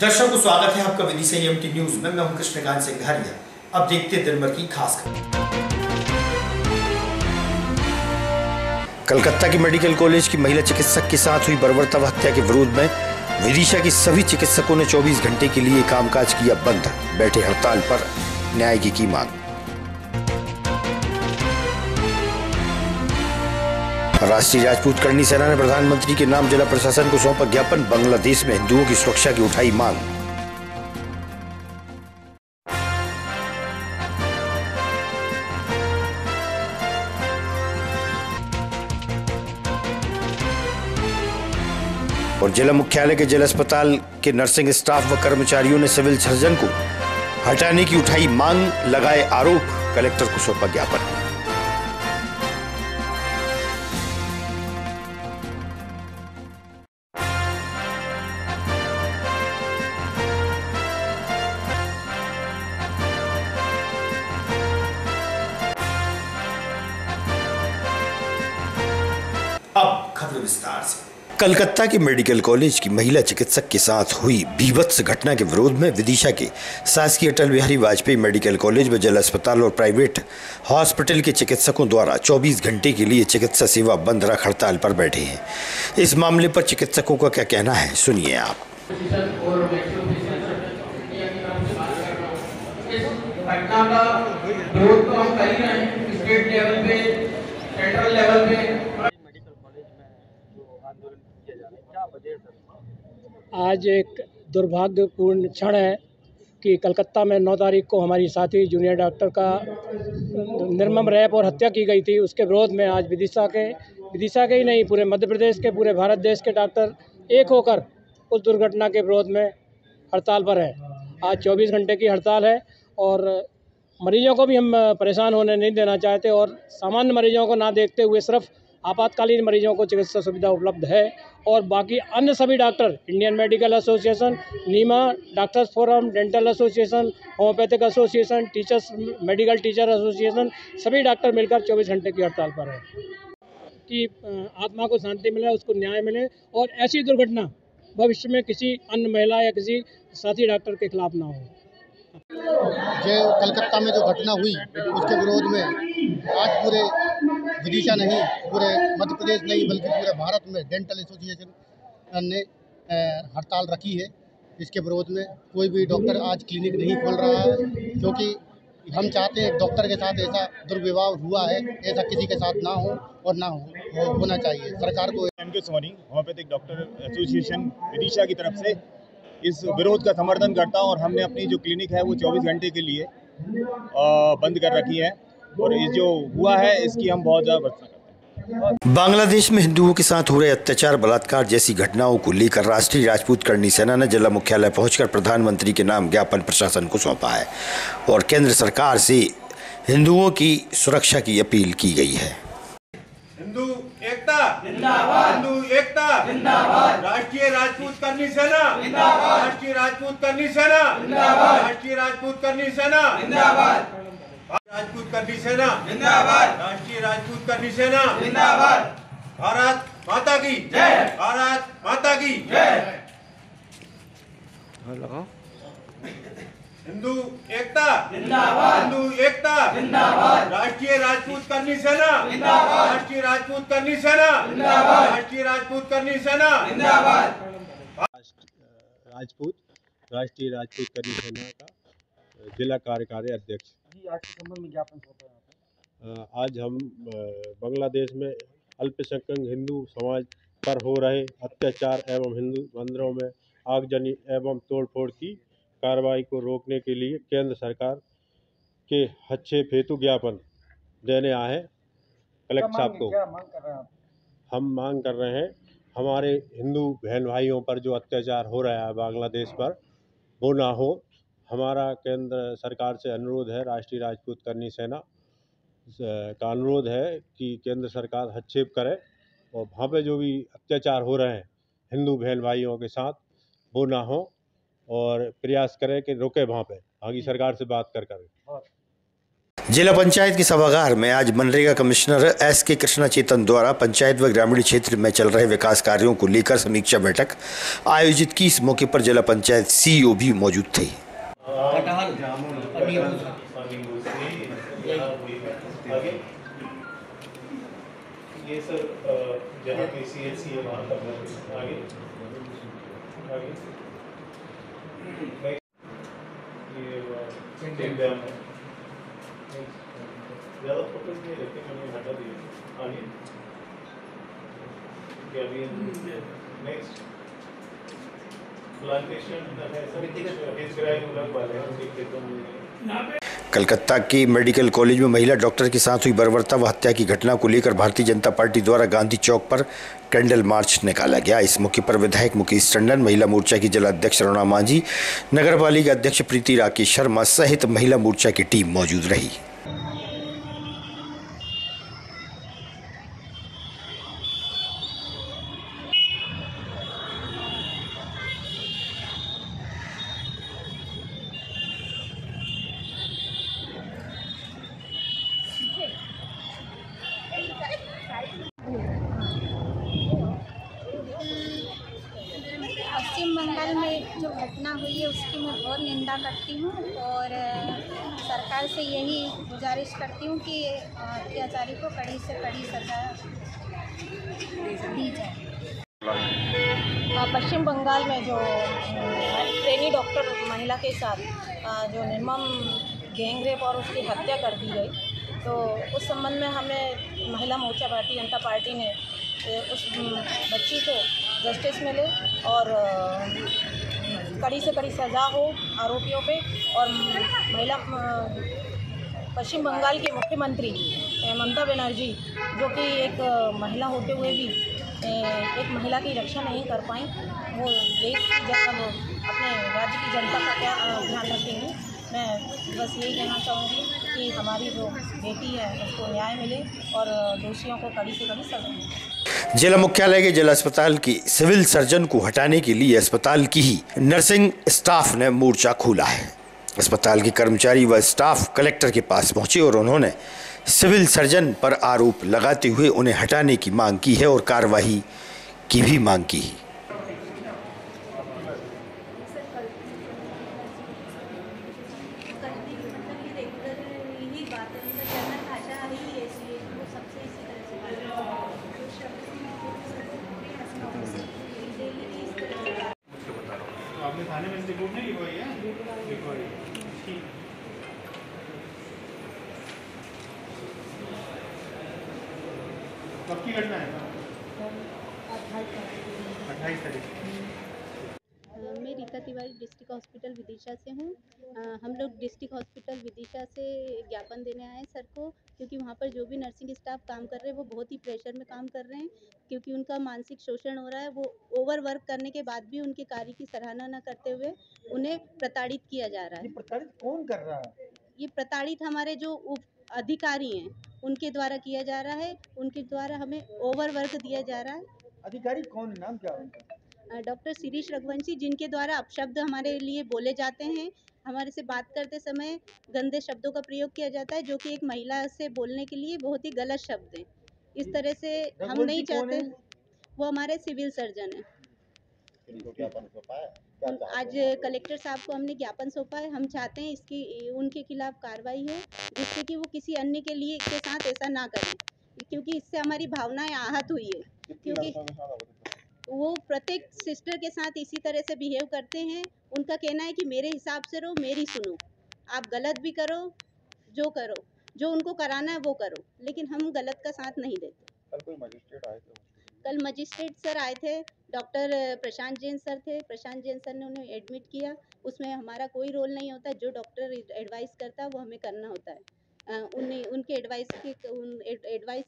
दर्शकों को स्वागत है आपका विदिशा एमटी न्यूज में। मैं हूं कृष्णकांत सिंघारिया। अब देखते हैं दिन भर की खास खबर। कलकत्ता के मेडिकल कॉलेज की महिला चिकित्सक के साथ हुई बर्बरता हत्या के विरोध में विदिशा के सभी चिकित्सकों ने 24 घंटे के लिए कामकाज किया बंद। बैठे हड़ताल पर न्याय की मांग। राष्ट्रीय राजपूत करनी सेना ने प्रधानमंत्री के नाम जिला प्रशासन को सौंपा ज्ञापन। बांग्लादेश में हिंदुओं की सुरक्षा की उठाई मांग। और जिला मुख्यालय के जिला अस्पताल के नर्सिंग स्टाफ व कर्मचारियों ने सिविल सर्जन को हटाने की उठाई मांग। लगाए आरोप, कलेक्टर को सौंपा ज्ञापन। अब खबर विस्तार से। कलकत्ता के मेडिकल कॉलेज की महिला चिकित्सक के साथ हुई बीभत्स घटना के विरोध में विदिशा के शासकीय अटल बिहारी वाजपेयी मेडिकल कॉलेज व जिला अस्पताल और प्राइवेट हॉस्पिटल के चिकित्सकों द्वारा 24 घंटे के लिए चिकित्सा सेवा बंद रख हड़ताल पर बैठे हैं। इस मामले पर चिकित्सकों का क्या कहना है, सुनिए आप। आज एक दुर्भाग्यपूर्ण क्षण है कि कलकत्ता में 9 तारीख को हमारी साथी जूनियर डॉक्टर का निर्मम रेप और हत्या की गई थी। उसके विरोध में आज विदिशा के ही नहीं, पूरे मध्य प्रदेश के, पूरे भारत देश के डॉक्टर एक होकर उस दुर्घटना के विरोध में हड़ताल पर हैं। आज 24 घंटे की हड़ताल है और मरीजों को भी हम परेशान होने नहीं देना चाहते और सामान्य मरीजों को ना देखते हुए सिर्फ आपातकालीन मरीजों को चिकित्सा सुविधा उपलब्ध है और बाकी अन्य सभी doctor, Indian medical association, NIMA, doctors forum, dental association, homeopathic association, teachers, medical teacher association, सभी डॉक्टर मिलकर 24 घंटे की हड़ताल पर है कि आत्मा को शांति मिले, उसको न्याय मिले और ऐसी दुर्घटना भविष्य में किसी अन्य महिला या किसी साथी डॉक्टर के खिलाफ ना हो। जो कलकत्ता में जो घटना हुई उसके विरोध में आज पूरे विदिशा नहीं, पूरे मध्य प्रदेश नहीं बल्कि पूरे भारत में डेंटल एसोसिएशन ने हड़ताल रखी है। इसके विरोध में कोई भी डॉक्टर आज क्लिनिक नहीं खोल रहा है क्योंकि हम चाहते हैं डॉक्टर के साथ ऐसा दुर्व्यवहार हुआ है, ऐसा किसी के साथ ना हो और ना होना चाहिए। सरकार को होम्योपैथिक डॉक्टर एसोसिएशन विदिशा की तरफ से इस विरोध का समर्थन करता हूं और हमने अपनी जो क्लिनिक है वो 24 घंटे के लिए बंद कर रखी है और ये जो हुआ है इसकी हम बहुत ज़्यादा भर्त्सना करते हैं। बांग्लादेश में हिंदुओं के साथ हो रहे अत्याचार, बलात्कार जैसी घटनाओं को लेकर राष्ट्रीय राजपूत करनी सेना ने जिला मुख्यालय पहुंचकर प्रधानमंत्री के नाम ज्ञापन प्रशासन को सौंपा है और केंद्र सरकार से हिंदुओं की सुरक्षा की अपील की गई है। हिंदू एकता जिंदाबाद, हिंदू एकता जिंदाबाद, राष्ट्रीय राजपूत करनी सेना जिंदाबाद, राष्ट्रीय राजपूत करनी सेना जिंदाबाद, राष्ट्रीय राजपूत करनी सेना जिंदाबाद, राजपूत करनी सेना जिंदाबाद, राष्ट्रीय राजपूत करनी सेना जिंदाबाद। भारत माता की जय, भारत माता की जय। हिंदू एकता जिंदाबाद, हिंदू एकता जिंदाबाद, राष्ट्रीय राजपूत करनी सेना जिंदाबाद, राष्ट्रीय राजपूत करनी सेना जिंदाबाद, राष्ट्रीय राजपूत करनी सेना जिंदाबाद। राजपूत राष्ट्रीय राजपूत करनी सेना का जिला कार्यकारी अध्यक्ष। आज के संबंध में ज्ञापन सौंपा। आज हम बांग्लादेश में अल्पसंख्यक हिंदू समाज पर हो रहे अत्याचार एवं हिंदू मंदिरों में आगजनी एवं तोड़फोड़ की कार्रवाई को रोकने के लिए केंद्र सरकार के हस्तक्षेप हेतु ज्ञापन देने आए हैं कलेक्टर साहब को। क्या मांग कर रहे हैं आप? हम मांग कर रहे हैं हमारे हिंदू बहन भाइयों पर जो अत्याचार हो रहा है बांग्लादेश पर, वो ना हो। हमारा केंद्र सरकार से अनुरोध है, राष्ट्रीय राजपूत करनी सेना का अनुरोध है कि केंद्र सरकार हस्तक्षेप करे और वहाँ पे जो भी अत्याचार हो रहे हैं हिंदू बहन भाइयों के साथ वो ना हो और प्रयास करें कि रोके वहाँ पे, आगे सरकार से बात कर करें। जिला पंचायत के सभागार में आज मनरेगा कमिश्नर एस.के. कृष्णा चेतन द्वारा पंचायत व ग्रामीण क्षेत्र में चल रहे विकास कार्यों को लेकर समीक्षा बैठक आयोजित की। इस मौके पर जिला पंचायत सीईओ भी मौजूद थे। ये सर जहाँ पे CHC है वहाँ तक आगे ये चेक डैम है, ज़्यादा फोकस नहीं रखते, मैंने हटा दिया आगे। अभी नेक्स्ट प्लांटेशन है सर, इस ग्राइंड लग वाले हैं उनके खेतों में। कलकत्ता के मेडिकल कॉलेज में महिला डॉक्टर के साथ हुई बर्बरता व हत्या की घटना को लेकर भारतीय जनता पार्टी द्वारा गांधी चौक पर कैंडल मार्च निकाला गया। इस मौके पर विधायक मुकेश टंडन, महिला मोर्चा की जिलाध्यक्ष अरुणा मांझी, नगर पालिका अध्यक्ष प्रीति राकेश शर्मा सहित महिला मोर्चा की टीम मौजूद रही। पश्चिम बंगाल में जो घटना हुई है उसकी मैं बहुत निंदा करती हूँ और सरकार से यही गुजारिश करती हूँ कि अत्याचारी को कड़ी से कड़ी सजा दी जाए। पश्चिम बंगाल में जो ट्रेनी डॉक्टर महिला के साथ जो निर्मम गैंगरेप और उसकी हत्या कर दी गई, तो उस संबंध में हमें महिला मोर्चा भारतीय जनता पार्टी ने उस बच्ची को जस्टिस मिले और कड़ी से कड़ी सज़ा हो आरोपियों पे। और महिला पश्चिम बंगाल के मुख्यमंत्री ममता बनर्जी, जो कि एक महिला होते हुए भी एक महिला की रक्षा नहीं कर पाई, वो देश की अपने राज्य की जनता का क्या ध्यान रखेंगी। मैं बस यही कहना चाहूँगी कि हमारी जो बेटी है उसको न्याय मिले और दोषियों को कड़ी से कड़ी सजा मिले। जिला मुख्यालय के जिला अस्पताल की सिविल सर्जन को हटाने के लिए अस्पताल की ही नर्सिंग स्टाफ ने मोर्चा खोला है। अस्पताल के कर्मचारी व स्टाफ कलेक्टर के पास पहुंचे और उन्होंने सिविल सर्जन पर आरोप लगाते हुए उन्हें हटाने की मांग की है और कार्रवाई की भी मांग की है। आपने थाने में रिपोर्ट नहीं लिखवाई है? लिखवाई। ठीक। कब की घटना है? 28 तारीख। मैं रीता तिवारी डिस्ट्रिक्ट हॉस्पिटल विदिशा से हूँ। हम लोग डिस्ट्रिक्ट हॉस्पिटल विदिशा से ज्ञापन देने आए सर को, क्योंकि वहाँ पर जो भी नर्सिंग स्टाफ काम कर रहे हैं वो बहुत ही प्रेशर में काम कर रहे हैं, क्योंकि उनका मानसिक शोषण हो रहा है। वो ओवर वर्क करने के बाद भी उनके कार्य की सराहना न करते हुए उन्हें प्रताड़ित किया जा रहा है। प्रताड़ित कौन कर रहा है? ये प्रताड़ित हमारे जो अधिकारी हैं उनके द्वारा किया जा रहा है। उनके द्वारा हमें ओवर वर्क दिया जा रहा है। अधिकारी कौन है? नाम क्या है उनका? डॉक्टर शिरीष रघुवंशी, जिनके द्वारा अपशब्द हमारे लिए बोले जाते हैं। हमारे से बात करते समय गंदे शब्दों का प्रयोग किया जाता है, जो कि एक महिला से बोलने के लिए बहुत ही गलत शब्द है। इस तरह से हम नहीं चाहते। वो हमारे सिविल सर्जन हैं। आज कलेक्टर साहब को हमने ज्ञापन सौंपा है। हम चाहते हैं इसकी उनके खिलाफ कार्रवाई हो, जिससे कि वो किसी अन्य के साथ ऐसा ना करें, क्योंकि इससे हमारी भावनाएं आहत हुई है। क्योंकि वो प्रत्येक सिस्टर के साथ इसी तरह से बिहेव करते हैं। उनका कहना है कि मेरे हिसाब से रहो, मेरी सुनो, आप गलत भी करो, जो उनको कराना है वो करो, लेकिन हम गलत का साथ नहीं देते। कल कोई मजिस्ट्रेट आए थे? कल मजिस्ट्रेट सर आए थे, डॉक्टर प्रशांत जैन सर थे। प्रशांत जैन सर ने उन्हें एडमिट किया। उसमें हमारा कोई रोल नहीं होता। जो डॉक्टर एडवाइस करता है वो हमें करना होता है। उनके एडवाइस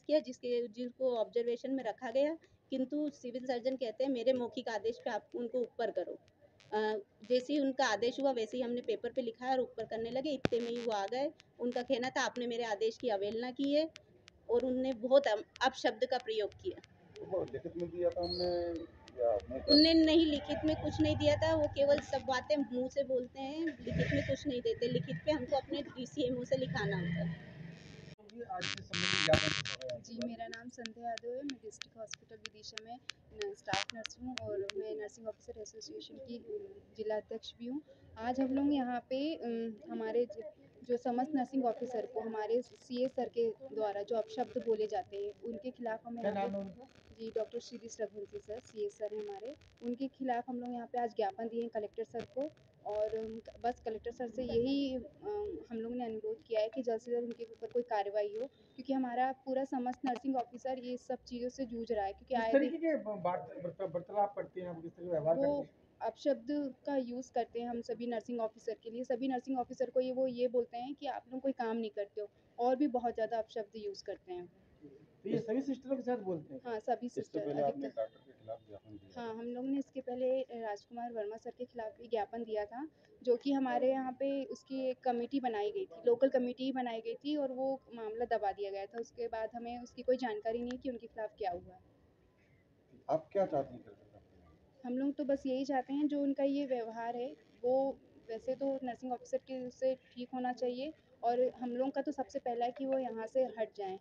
किया जिसको ऑब्जर्वेशन में रखा गया, किंतु सिविल सर्जन कहते हैं मेरे मौखिक आदेश पे आप उनको ऊपर करो। जैसे ही उनका आदेश हुआ वैसे ही हमने पेपर पे लिखा और ऊपर करने लगे। इतने में ही वो आ गए। उनका कहना था आपने मेरे आदेश की अवहेलना की है और उनने बहुत अपशब्द का प्रयोग किया। लिखित में दिया था हमने या उनने नहीं, लिखित में कुछ नहीं दिया था। वो केवल सब बातें मुंह से बोलते हैं, लिखित में कुछ नहीं देते। लिखित पे हमको अपने DCMO से लिखाना होता है। कि आज से संबंधित ज्ञापन सौंपा जी, मेरा नाम संध्या यादव है। मैं डिस्ट्रिक्ट हॉस्पिटल विदिशा में स्टाफ नर्स हूँ और मैं नर्सिंग ऑफिसर एसोसिएशन की जिला अध्यक्ष भी हूँ। आज हम लोग यहाँ पे हमारे जो समस्त नर्सिंग ऑफिसर को हमारे सीए सर के द्वारा जो अपशब्द बोले जाते हैं उनके खिलाफ हम यहाँ पे जी doctor Shridish Raghuvanshi sir CA sir हैं हमारे, उनके खिलाफ हम लोग यहाँ पे आज ज्ञापन दिए हैं कलेक्टर सर को। और बस कलेक्टर सर से यही हम लोगों ने अनुरोध किया है कि जल्द से जल्द उनके ऊपर कोई कार्रवाई हो, क्योंकि हमारा पूरा समस्त नर्सिंग ऑफिसर ये सब चीज़ों से जूझ रहा है। क्योंकि किस तरीके के वार्तालाप करते हैं, आप किस तरह व्यवहार करते हैं? अपशब्द का यूज़ करते हैं हम सभी नर्सिंग ऑफिसर के लिए। सभी नर्सिंग ऑफिसर को ये बोलते हैं कि आप लोग कोई काम नहीं करते हो, और भी बहुत ज़्यादा अपशब्द यूज़ करते हैं। तो ये सभी सिस्टरों के साथ बोलते हैं? हाँ, सभी सिस्टर। डॉक्टर के खिलाफ ज्ञापन दिया? हाँ, हम लोग ने इसके पहले राजकुमार वर्मा सर के खिलाफ भी ज्ञापन दिया था, जो कि हमारे यहाँ पे उसकी एक कमेटी बनाई गई थी, लोकल कमेटी बनाई गई थी और वो मामला दबा दिया गया था। उसके बाद हमें उसकी कोई जानकारी नहीं कि उनके खिलाफ क्या हुआ। आप क्या चाहते हैं? हम लोग तो बस यही चाहते हैं, जो उनका ये व्यवहार है वो वैसे तो नर्सिंग ऑफिसर के उससे ठीक होना चाहिए, और हम लोगों का तो सबसे पहला है कि वो यहाँ से हट जाएं।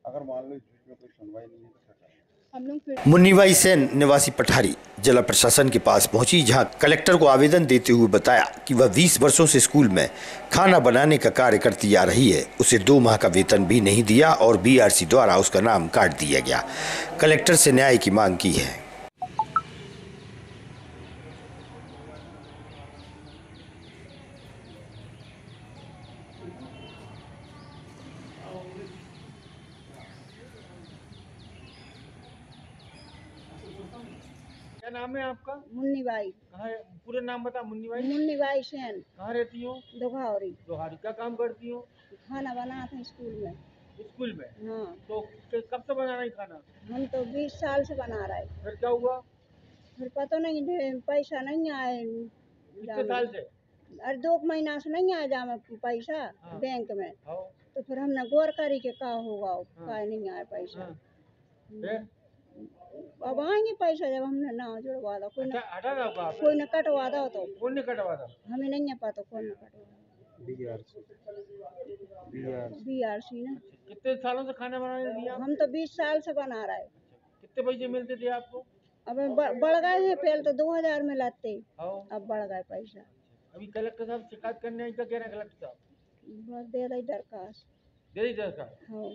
अगर मान लो बीच में कोई सुनवाई नहीं है तो क्या करें? हम लोग फिर मुन्नीबाई सेन निवासी पठारी जिला प्रशासन के पास पहुंची, जहां कलेक्टर को आवेदन देते हुए बताया कि वह 20 वर्षों से स्कूल में खाना बनाने का कार्य करती आ रही है। उसे 2 माह का वेतन भी नहीं दिया और बीआरसी द्वारा उसका नाम काट दिया गया। कलेक्टर से न्याय की मांग की है। क्या नाम है आपका? मुन्नीबाई। कहाँ है? पूरे नाम बता। मुन्नीबाई। मुन्नीबाई सेन। कहाँ रहती हो? दोघावरी। दोहारी। क्या काम करती हो? खाना बनाते हैं स्कूल में। स्कूल में? हाँ। तो कब से बना रही खाना? हम तो 20 साल से बना रहे। फिर क्या हुआ? फिर पता नहीं, पैसा नहीं आए। कितने साल से? अरे 2 महीना से नहीं आया जामे पैसा। हाँ। बैंक में। हाँ। तो फिर हमने गौर करी के का होगा। हाँ। का नहीं आया पैसा। हाँ। फिर अब आएंगे पैसा जब हमने ना जुड़वा दो। कोई न कटवा दो। तो कौन ने कटवा दो? हमें नहीं है पता कौन ने कटवा। बीआरसी ने। कितने सालों से खाना बनाने दिया? हम तो 20 साल से बना रहे। कितने पैसे मिलते थे आपको? अब बढ़ गए हैं, पहले तो 2000 में लाते, अब बढ़ गए पैसा। अभी कलेक्टर साहब शिकायत करने क्या कह रहे हैं? कलेक्टर साहब दे रही दरखास्त। दे दी दरखास्त? हाँ।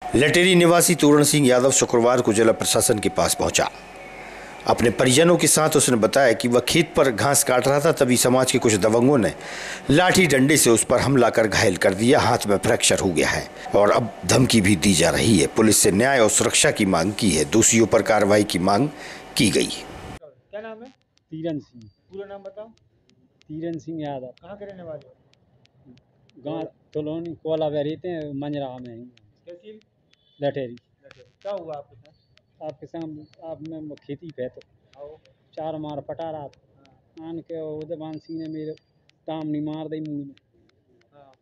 लटेरी निवासी तोरण सिंह यादव शुक्रवार को जिला प्रशासन के पास पहुंचा। अपने परिजनों के साथ उसने बताया कि वह खेत पर घास काट रहा था, तभी समाज के कुछ दबंगों ने लाठी डंडे से उस पर हमला कर घायल कर दिया। हाथ में फ्रैक्चर हो गया है और अब धमकी भी दी जा रही है। पुलिस से न्याय और सुरक्षा की मांग की है। दोषियों पर कार्रवाई की मांग की गई। क्या नाम है? तीरन सिंह। पूरा नाम बताओ। तीरन सिंह यादव। कहाँ के रहने वाले? गाँव तोलोनी कोला रहते हैं, मंजरा में। तहसील लटेरी। क्या हुआ आपके साथ? आपके साथ आप में खेती पे तो 4 मार पटा रहा था। आन के उदयमान सिंह ने मेरे तामनी मार दी मुँह में।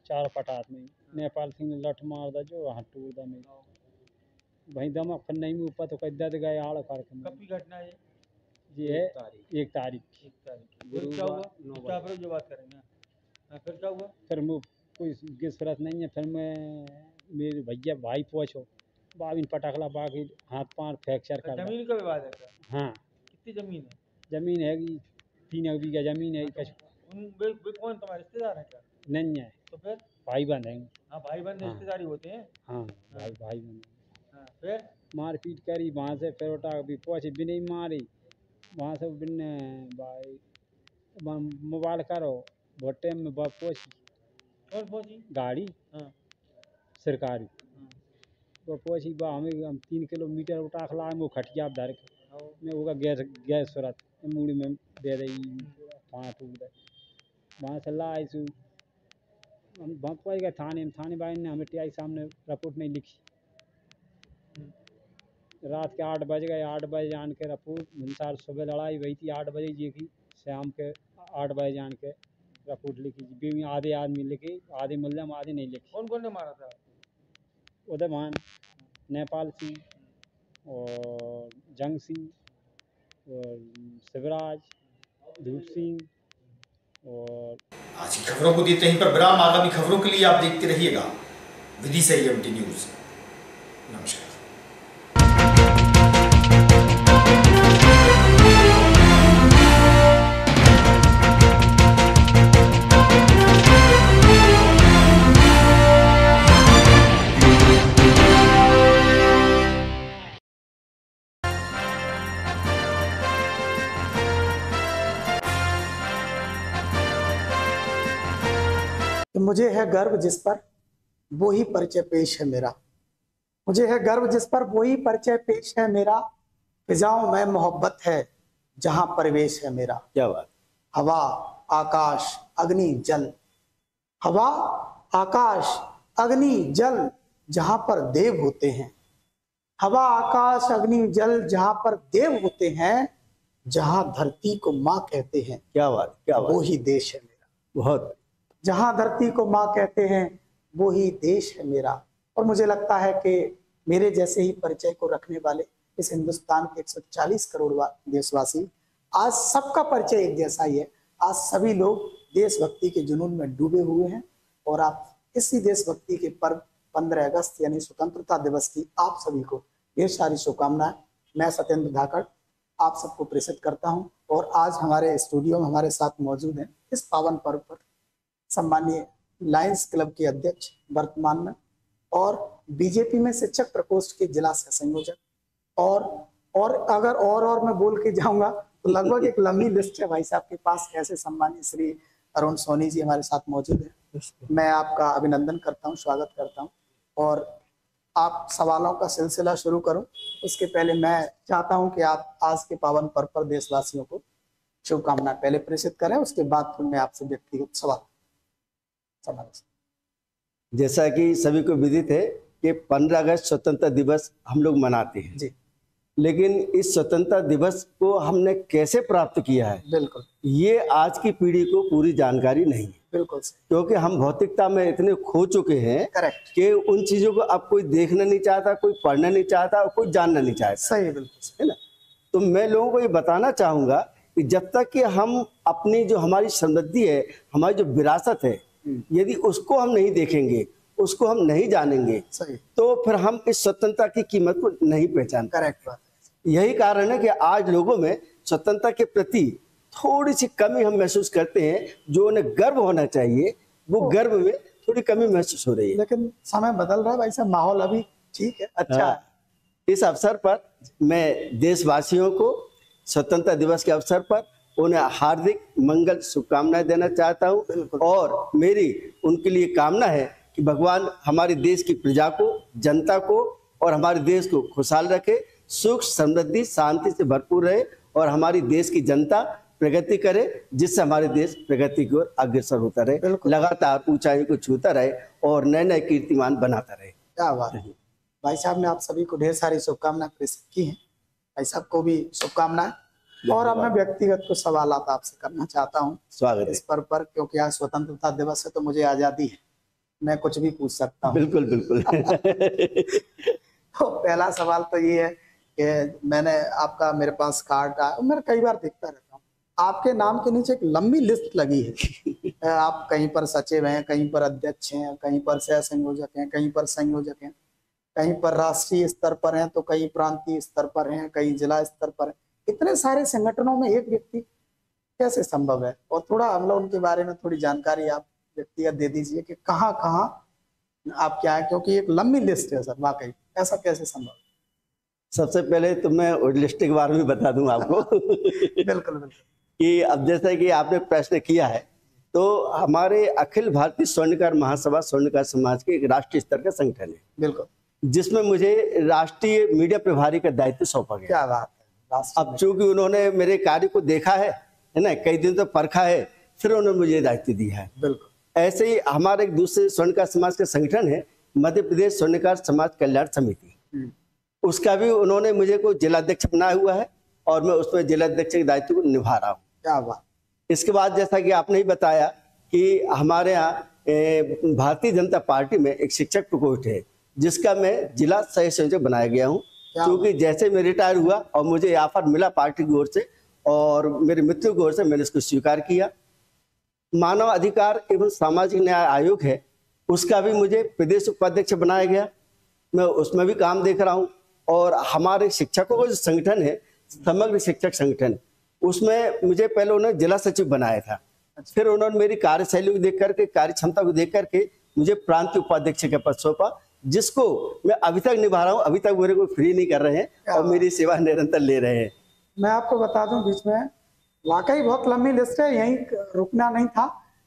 4 पटात में नेपाल सिंह ने लठ मार दा जो हाथ टूट दा मेरे। वहीं दमा फिर नहीं मुँह पर तो कई दर्द गए आड़ कर। कब की घटना है ये? है 1 तारीख। क्या हुआ? फिर जो बात करेंगे। फिर क्या हुआ? फिर मैं कोई गिसरत नहीं है। फिर मैं मेरे भैया भाई पहुँचो बाबिन पटाखला बाकी हाथ पांव फ्रैक्चर कर। जमीन का विवाद है क्या? हाँ। कितनी जमीन है? जमीन है 3 बीघा जमीन है। कौन तुम्हारे रिश्तेदार है क्या? नहीं है। तो फिर भाई बंद है। हाँ, भाई बंद रिश्तेदारी होते हैं। हाँ, भाई बंद। हाँ, फिर मारपीट करी वहाँ से। फिर उठा भी पहुँचे भी नहीं मारी वहाँ से। बिन भाई मोबाइल करो बहुत टाइम में बाप पहुँची। कौन पहुँची? गाड़ी। हाँ। सरकारी। वो पहुँची बा हमें। हम 3 किलोमीटर उठा खला वो खटिया धर के मैं होगा गैस सूरत मूड़ी में दे रही वहाँ टूट गए। वहाँ से ला आईसू हम पहुँच गए थाने में। थाने भाई ने हमें टीआई सामने रिपोर्ट नहीं लिखी। रात के 8 बज गए। 8 बजे जान के रिपोर्ट अनुसार सुबह लड़ाई हुई थी 8 बजे जी की। शाम के 8 बजे जान के रिपोर्ट लिखी। आधे आदमी लिखी, आधे मुल्ज़म, आधे नहीं लिखी। कौन कौन ने मारा था? उदयमान, नेपाल सिंह और जंग सिंह और शिवराज, धूप सिंह और। आज की खबरों को देते हैं पर विराम। आगामी खबरों के लिए आप देखते रहिएगा विदिशा EMT न्यूज। नमस्कार। मुझे है गर्व जिस पर वो ही परिचय पेश है मेरा, मुझे है गर्व जिस पर वो ही परिचय पेश है मेरा, फिजाओं में मोहब्बत है जहां परिवेश है मेरा। क्या बात। हवा आकाश अग्नि जल, हवा आकाश अग्नि जल जहां पर देव होते हैं, हवा आकाश अग्नि जल जहां पर देव होते हैं, जहां धरती को माँ कहते हैं। क्या बात, क्या बात। वो ही देश है मेरा। बहुत। जहां धरती को माँ कहते हैं वो ही देश है मेरा। और मुझे लगता है कि मेरे जैसे ही परिचय को रखने वाले इस हिंदुस्तान के 140 करोड़ देशवासी, आज सबका परिचय एक जैसा ही है। आज सभी लोग देशभक्ति के जुनून में डूबे हुए हैं और आप इसी देशभक्ति के पर्व 15 अगस्त यानी स्वतंत्रता दिवस की आप सभी को ढेर सारी शुभकामनाएं मैं सत्येंद्र धाकड़ आप सबको प्रेषित करता हूं। और आज हमारे स्टूडियो में हमारे साथ मौजूद हैं इस पावन पर्व पर सम्मानीय लायंस क्लब के अध्यक्ष वर्तमान में और बीजेपी में शिक्षक प्रकोष्ठ के जिला सह संयोजक और अगर और मैं बोल के जाऊंगा तो लगभग एक लंबी लिस्ट है भाई साहब के पास। कैसे सम्मानीय श्री अरुण सोनी जी हमारे साथ मौजूद है। मैं आपका अभिनंदन करता हूं, स्वागत करता हूं और आप सवालों का सिलसिला शुरू करूं उसके पहले मैं चाहता हूं कि आप आज के पावन पर्व पर देशवासियों को शुभकामनाएं पहले प्रेषित करें, उसके बाद फिर मैं आपसे व्यक्तिगत सवाल। जैसा कि सभी को विदित है कि 15 अगस्त स्वतंत्रता दिवस हम लोग मनाते हैं जी। लेकिन इस स्वतंत्रता दिवस को हमने कैसे प्राप्त किया है, बिल्कुल ये आज की पीढ़ी को पूरी जानकारी नहीं है। बिल्कुल क्योंकि हम भौतिकता में इतने खो चुके हैं कि उन चीजों को अब कोई देखना नहीं चाहता, कोई पढ़ना नहीं चाहता और कोई जानना नहीं चाहता। सही, बिल्कुल है ना। तो मैं लोगों को ये बताना चाहूंगा कि जब तक कि हम अपनी जो हमारी समृद्धि है, हमारी जो विरासत है, यदि उसको हम नहीं देखेंगे, उसको हम नहीं जानेंगे, तो फिर हम इस स्वतंत्रता की कीमत को नहीं पहचान। करेक्ट बात। यही कारण है कि आज लोगों में स्वतंत्रता के प्रति थोड़ी सी कमी हम महसूस करते हैं। जो उन्हें गर्व होना चाहिए वो गर्व में थोड़ी कमी महसूस हो रही है। लेकिन समय बदल रहा है भाई साहब, माहौल अभी ठीक है, अच्छा है। इस अवसर पर मैं देशवासियों को स्वतंत्रता दिवस के अवसर पर उन्हें हार्दिक मंगल शुभकामनाएं देना चाहता हूं और मेरी उनके लिए कामना है कि भगवान हमारे देश की प्रजा को, जनता को और हमारे देश को खुशहाल रखे, सुख समृद्धि शांति से भरपूर रहे और हमारी देश की जनता प्रगति करे, जिससे हमारे देश प्रगति की ओर अग्रसर होता रहे, लगातार ऊंचाई को छूता रहे और नए नए कीर्तिमान बनाता रहे। क्या बात है भाई साहब ने आप सभी को ढेर सारी शुभकामनाएं प्रेषित की हैं। भाई साहब को भी शुभकामनाएं। और अब मैं व्यक्तिगत कुछ सवाल आपसे करना चाहता हूँ स्वागत इस पर्व पर, क्योंकि आज स्वतंत्रता दिवस है तो मुझे आजादी है, मैं कुछ भी पूछ सकता हूँ। बिल्कुल बिल्कुल। तो पहला सवाल तो ये है कि मैंने आपका मेरे पास कार्ड आया, मैं कई बार देखता रहता हूँ, आपके नाम के नीचे एक लंबी लिस्ट लगी है। आप कहीं पर सचिव हैं, कहीं पर अध्यक्ष हैं, कहीं पर सह संयोजक हैं, कहीं पर संयोजक हैं, कहीं पर राष्ट्रीय स्तर पर हैं, तो कहीं प्रांतीय स्तर पर हैं, कहीं जिला स्तर पर हैं। इतने सारे संगठनों में एक व्यक्ति कैसे संभव है? और थोड़ा हम लोग उनके बारे में थोड़ी जानकारी आप व्यक्तिगत दे दीजिए कि कहाँ कहाँ आप क्या है, क्योंकि एक लंबी लिस्ट है सर, वाकई ऐसा कैसे संभव? सबसे पहले तो मैं लिस्ट के बारे में बता दूं आपको। बिल्कुल बिल्कुल। कि अब जैसा कि आपने प्रश्न किया है, तो हमारे अखिल भारतीय स्वर्णकार महासभा स्वर्णकार समाज के एक राष्ट्रीय स्तर का संगठन है, बिल्कुल, जिसमें मुझे राष्ट्रीय मीडिया प्रभारी का दायित्व सौंपा गया। क्या बात है। अब चूंकि उन्होंने मेरे कार्य को देखा है ना, कई दिन तो परखा है, फिर उन्होंने मुझे दायित्व दिया है। बिल्कुल। ऐसे ही हमारे एक दूसरे स्वर्णकार समाज का संगठन है मध्य प्रदेश स्वर्णकार समाज कल्याण समिति, उसका भी उन्होंने मुझे को जिलाध्यक्ष बनाया हुआ है और मैं उसमें जिलाध्यक्ष के दायित्व को निभा रहा हूँ। क्या बात। इसके बाद जैसा कि आपने ही बताया कि हमारे यहाँ भारतीय जनता पार्टी में एक शिक्षक प्रकोष्ठ है, जिसका मैं जिला सह संयोजक बनाया गया हूँ। क्योंकि जैसे मैं रिटायर हुआ और मुझे ऑफर मिला पार्टी की ओर से और मेरे मित्रों की ओर से, मैंने इसको स्वीकार किया। मानव अधिकार एवं सामाजिक न्याय आयोग है उसका भी मुझे प्रदेश उपाध्यक्ष बनाया गया, मैं उसमें भी काम देख रहा हूँ। और हमारे शिक्षकों का जो संगठन है, समग्र शिक्षक संगठन, उसमें मुझे पहले उन्होंने जिला सचिव बनाया था। फिर उन्होंने मेरी कार्यशैली को देख करके, कार्य क्षमता को देख करके मुझे प्रांतीय उपाध्यक्ष का पद सौंपा, जिसको मैं अभी तक निभा रहा हूँ। अभी तक मेरे को फ्री नहीं कर रहे हैं और मेरी सेवा निरंतर ले रहे हैं। मैं आपको बता दूं बीच में, वाकई बहुत लंबी लिस्ट है, यहीं रुकना नहीं था,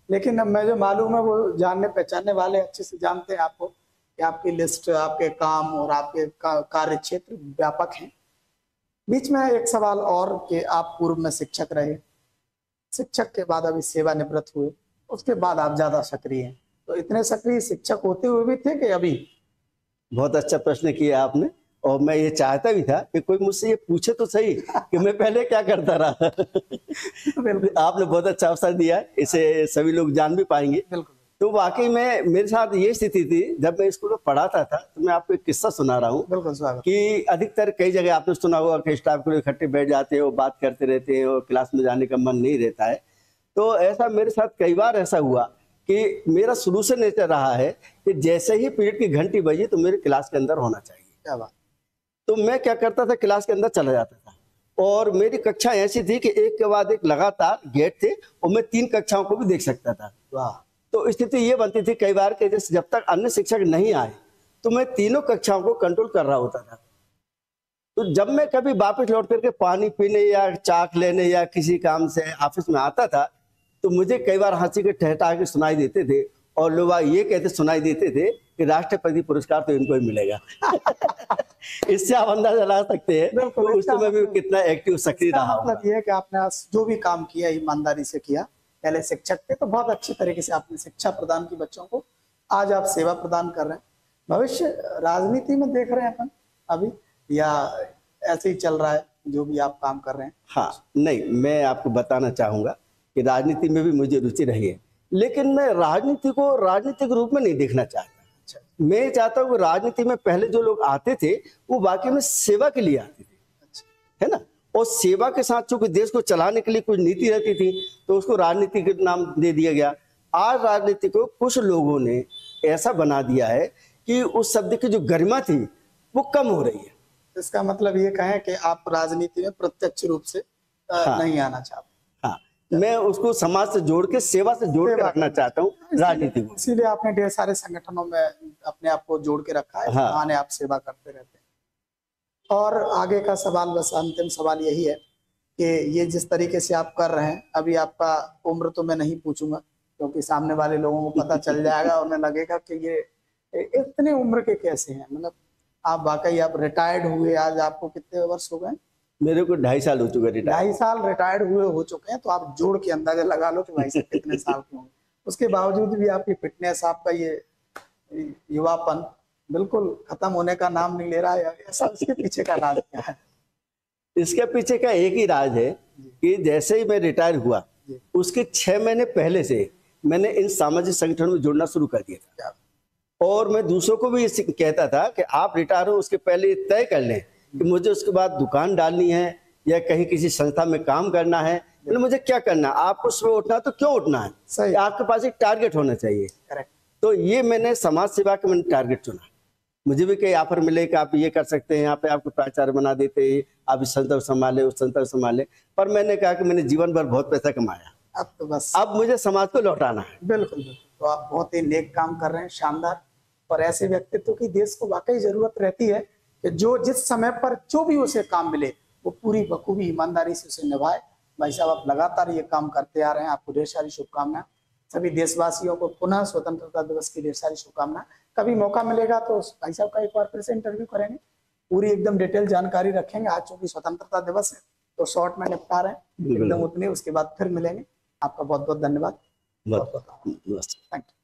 लेकिन अब मैं जो मालूम है वो जानने पहचानने वाले अच्छे से जानते हैं आपको कि आपकी लिस्ट, आपके काम और आपके कार्य क्षेत्र व्यापक हैं। बीच में एक सवाल और कि आप पूर्व में शिक्षक रहे, शिक्षक के बाद अभी सेवानिवृत्त हुए, उसके बाद आप ज्यादा सक्रिय हैं, तो इतने सक्रिय शिक्षक होते हुए भी थे कि अभी? बहुत अच्छा प्रश्न किया आपने, और मैं ये चाहता भी था कि कोई मुझसे ये पूछे तो सही कि मैं पहले क्या करता रहा। आपने बहुत अच्छा अवसर दिया, इसे सभी लोग जान भी पाएंगे। तो वाकई में मेरे साथ ये स्थिति थी, जब मैं स्कूल में पढ़ाता था, तो मैं आपको एक किस्सा सुना रहा हूँ कि अधिकतर कई जगह आपने सुना होगा कि स्टाफ को इकट्ठे बैठ जाते हैं और बात करते रहते हैं और क्लास में जाने का मन नहीं रहता है। तो ऐसा मेरे साथ कई बार ऐसा हुआ कि मेरा शुरू से नेचर रहा है कि जैसे ही पीरियड की घंटी बजी तो मेरे क्लास के अंदर होना चाहिए। क्या बात। तो मैं क्या करता था, क्लास के अंदर चला जाता था, और मेरी कक्षा ऐसी थी कि एक के बाद एक लगातार गेट थे और मैं 3 कक्षाओं को भी देख सकता था। वाह। तो स्थिति ये बनती थी कई बार कि जैसे जब तक अन्य शिक्षक नहीं आए तो मैं तीनों कक्षाओं को कंट्रोल कर रहा होता था। तो जब मैं कभी वापस लौट करके पानी पीने या चाक लेने या किसी काम से ऑफिस में आता था, तो मुझे कई बार हंसी के ठहठा सुनाई देते थे, और लोग ये कहते सुनाई देते थे कि राष्ट्रपति पुरस्कार तो इनको ही मिलेगा। इससे आप अंदाजा लगा सकते हैं तो उस समय भी कितना एक्टिव सक्रिय रहा। मतलब ये है कि आपने जो भी काम किया ईमानदारी से किया, पहले शिक्षक थे तो बहुत अच्छी तरीके से आपने शिक्षा प्रदान की बच्चों को, आज आप सेवा प्रदान कर रहे हैं। भविष्य राजनीति में देख रहे हैं अपन अभी, या ऐसे ही चल रहा है जो भी आप काम कर रहे हैं? हाँ, नहीं, मैं आपको बताना चाहूंगा कि राजनीति में भी मुझे रुचि रही है, लेकिन मैं राजनीति को राजनीतिक रूप में नहीं देखना चाहता। अच्छा। मैं चाहता हूँ राजनीति में पहले जो लोग आते थे वो वाकई में सेवा के लिए आते थे। अच्छा। है ना, और सेवा के साथ चूंकि देश को चलाने के लिए कुछ नीति रहती थी तो उसको राजनीति के नाम दे दिया गया। आज राजनीति को कुछ लोगों ने ऐसा बना दिया है कि उस शब्द की जो गरिमा थी वो कम हो रही है। इसका मतलब ये कहें कि आप राजनीति में प्रत्यक्ष रूप से नहीं आना चाहते? हाँ, मैं उसको समाज से जोड़ के, सेवा से जोड़ के रखना चाहता हूँ राजनीति को। इसीलिए आपने ढेर सारे संगठनों में अपने आप को जोड़ के रखा है। हाँ। आप सेवा करते रहते हैं। और आगे का सवाल, बस अंतिम सवाल यही है कि ये जिस तरीके से आप कर रहे हैं, अभी आपका उम्र तो मैं नहीं पूछूंगा क्योंकि सामने वाले लोगों को पता चल जाएगा, उन्हें लगेगा कि ये इतने उम्र के कैसे हैं। मतलब आप वाकई आप रिटायर्ड हुए, आज आपको कितने वर्ष हो गए? मेरे को 2.5 साल हो चुके हैं। 2.5 साल रिटायर्ड हुए हो चुके हैं, तो आप जोड़ के अंदाजा लगा लो कि भाई साहब कितने साल के होंगे। उसके बावजूद भी आपकी फिटनेस, आपका ये युवापन बिल्कुल खत्म होने का नाम नहीं ले रहा है। ऐसा इसके पीछे का राज क्या है? इसके पीछे का एक ही राज है कि जैसे ही मैं रिटायर हुआ उसके 6 महीने पहले से मैंने इन सामाजिक संगठनों में जुड़ना शुरू कर दिया था। और मैं दूसरों को भी कहता था कि आप रिटायर हो उसके पहले तय कर लें कि मुझे उसके बाद दुकान डालनी है या कहीं किसी संस्था में काम करना है, तो मुझे क्या करना है। आपको सुबह उठना तो क्यों उठना है, सही। आपके पास एक टारगेट होना चाहिए। करेक्ट। तो ये मैंने समाज सेवा का मैंने टारगेट चुना। मुझे भी कई ऑफर मिले कि आप ये कर सकते हैं, यहाँ पे आपको प्राचार्य बना देते हैं, आप इस संस्था को संभाले, उस संस्था को संभाले। पर मैंने कहा कि मैंने जीवन भर बहुत पैसा कमाया, अब तो बस अब मुझे समाज को लौटाना है। बिल्कुल बिल्कुल। तो आप बहुत ही नेक काम कर रहे हैं, शानदार। और ऐसे व्यक्तित्व की देश को वाकई जरूरत रहती है कि जो जिस समय पर जो भी उसे काम मिले वो पूरी बखूबी ईमानदारी से उसे निभाए। भाई साहब आप लगातार ये काम करते आ रहे हैं, आपको ढेर सारी शुभकामनाएं। सभी देशवासियों को पुनः स्वतंत्रता दिवस की ढेर सारी शुभकामनाएं। कभी मौका मिलेगा तो भाई साहब का एक बार फिर से इंटरव्यू करेंगे, पूरी एकदम डिटेल जानकारी रखेंगे। आज चूंकि स्वतंत्रता दिवस है तो शॉर्ट में निपटा रहे हैं एकदम उतने, उसके बाद फिर मिलेंगे। आपका बहुत बहुत धन्यवाद। Thank you.